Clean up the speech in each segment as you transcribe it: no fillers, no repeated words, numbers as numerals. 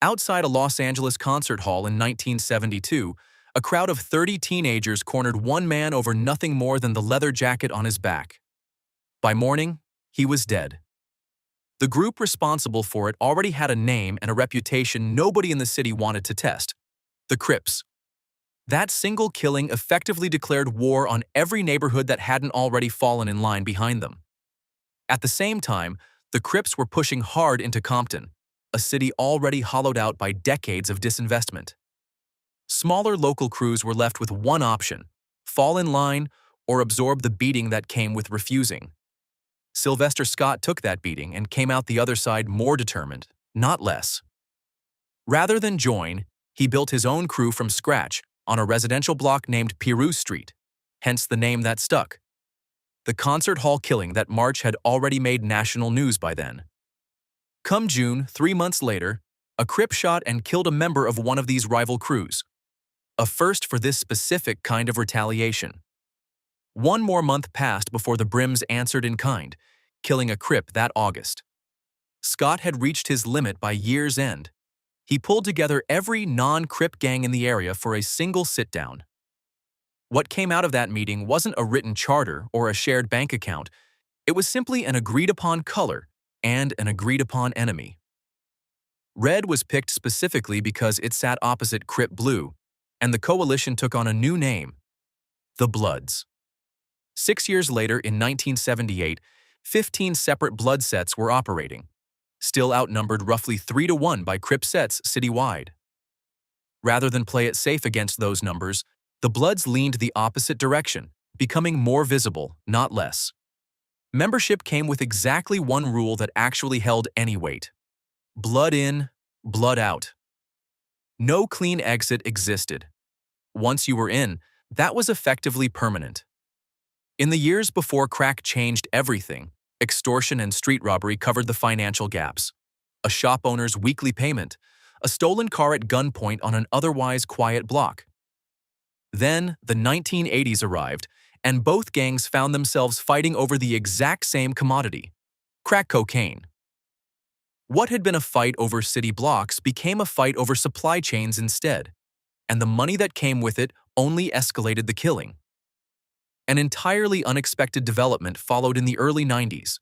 Outside a Los Angeles concert hall in 1972, a crowd of 30 teenagers cornered one man over nothing more than the leather jacket on his back. By morning, he was dead. The group responsible for it already had a name and a reputation nobody in the city wanted to test: the Crips. That single killing effectively declared war on every neighborhood that hadn't already fallen in line behind them. At the same time, the Crips were pushing hard into Compton, a city already hollowed out by decades of disinvestment. Smaller local crews were left with one option: fall in line or absorb the beating that came with refusing. Sylvester Scott took that beating and came out the other side more determined, not less. Rather than join, he built his own crew from scratch on a residential block named Piru Street, hence the name that stuck. The concert hall killing that March had already made national news by then. Come June, 3 months later, a Crip shot and killed a member of one of these rival crews. A first for this specific kind of retaliation. One more month passed before the Brims answered in kind, killing a Crip that August. Scott had reached his limit by year's end. He pulled together every non-Crip gang in the area for a single sit-down. What came out of that meeting wasn't a written charter or a shared bank account. It was simply an agreed-upon color and an agreed-upon enemy. Red was picked specifically because it sat opposite Crip Blue, and the coalition took on a new name: the Bloods. 6 years later, in 1978, 15 separate blood sets were operating, still outnumbered roughly 3-to-1 by Crip sets citywide. Rather than play it safe against those numbers, the Bloods leaned the opposite direction, becoming more visible, not less. Membership came with exactly one rule that actually held any weight: blood in, blood out. No clean exit existed. Once you were in, that was effectively permanent. In the years before crack changed everything, extortion and street robbery covered the financial gaps. A shop owner's weekly payment, a stolen car at gunpoint on an otherwise quiet block. Then, the 1980s arrived, and both gangs found themselves fighting over the exact same commodity: crack cocaine. What had been a fight over city blocks became a fight over supply chains instead, and the money that came with it only escalated the killing. An entirely unexpected development followed in the early 90s,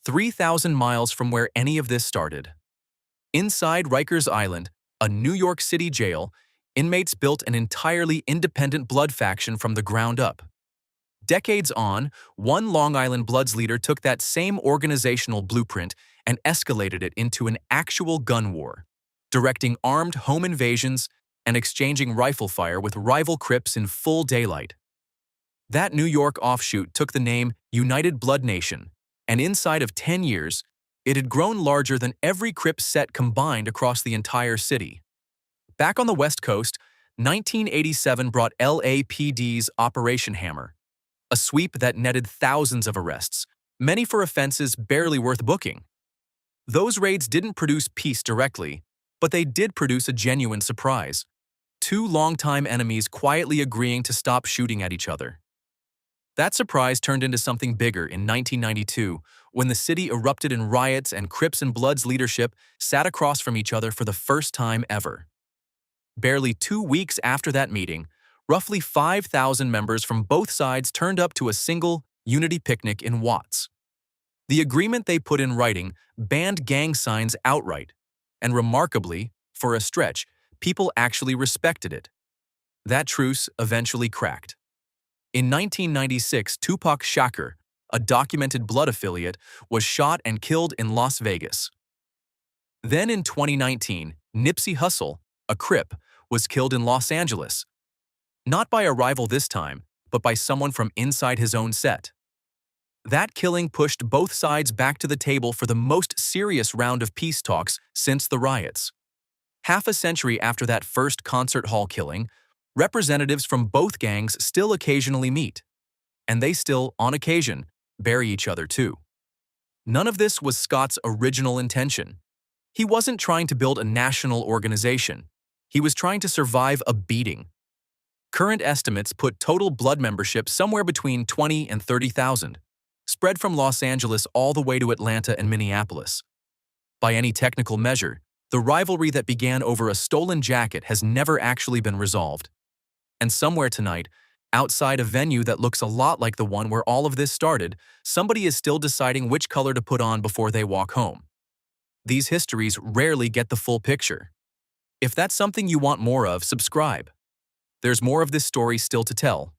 3,000 miles from where any of this started. Inside Rikers Island, a New York City jail, inmates built an entirely independent blood faction from the ground up. Decades on, one Long Island Bloods leader took that same organizational blueprint and escalated it into an actual gun war, directing armed home invasions and exchanging rifle fire with rival Crips in full daylight. That New York offshoot took the name United Blood Nation, and inside of 10 years, it had grown larger than every Crip set combined across the entire city. Back on the West Coast, 1987 brought LAPD's Operation Hammer, a sweep that netted thousands of arrests, many for offenses barely worth booking. Those raids didn't produce peace directly, but they did produce a genuine surprise: 2 longtime enemies quietly agreeing to stop shooting at each other. That surprise turned into something bigger in 1992, when the city erupted in riots and Crips and Bloods leadership sat across from each other for the first time ever. Barely 2 weeks after that meeting, roughly 5,000 members from both sides turned up to a single unity picnic in Watts. The agreement they put in writing banned gang signs outright, and remarkably, for a stretch, people actually respected it. That truce eventually cracked. In 1996, Tupac Shakur, a documented Blood affiliate, was shot and killed in Las Vegas. Then in 2019, Nipsey Hussle, a Crip, was killed in Los Angeles. Not by a rival this time, but by someone from inside his own set. That killing pushed both sides back to the table for the most serious round of peace talks since the riots. Half a century after that first concert hall killing, representatives from both gangs still occasionally meet. And they still, on occasion, bury each other too. None of this was Scott's original intention. He wasn't trying to build a national organization. He was trying to survive a beating. Current estimates put total Blood membership somewhere between 20 and 30,000, spread from Los Angeles all the way to Atlanta and Minneapolis. By any technical measure, The rivalry that began over a stolen jacket has never actually been resolved. And somewhere tonight, outside a venue that looks a lot like the one where all of this started, somebody is still deciding which color to put on before they walk home. These histories rarely get the full picture. If that's something you want more of, subscribe. There's more of this story still to tell.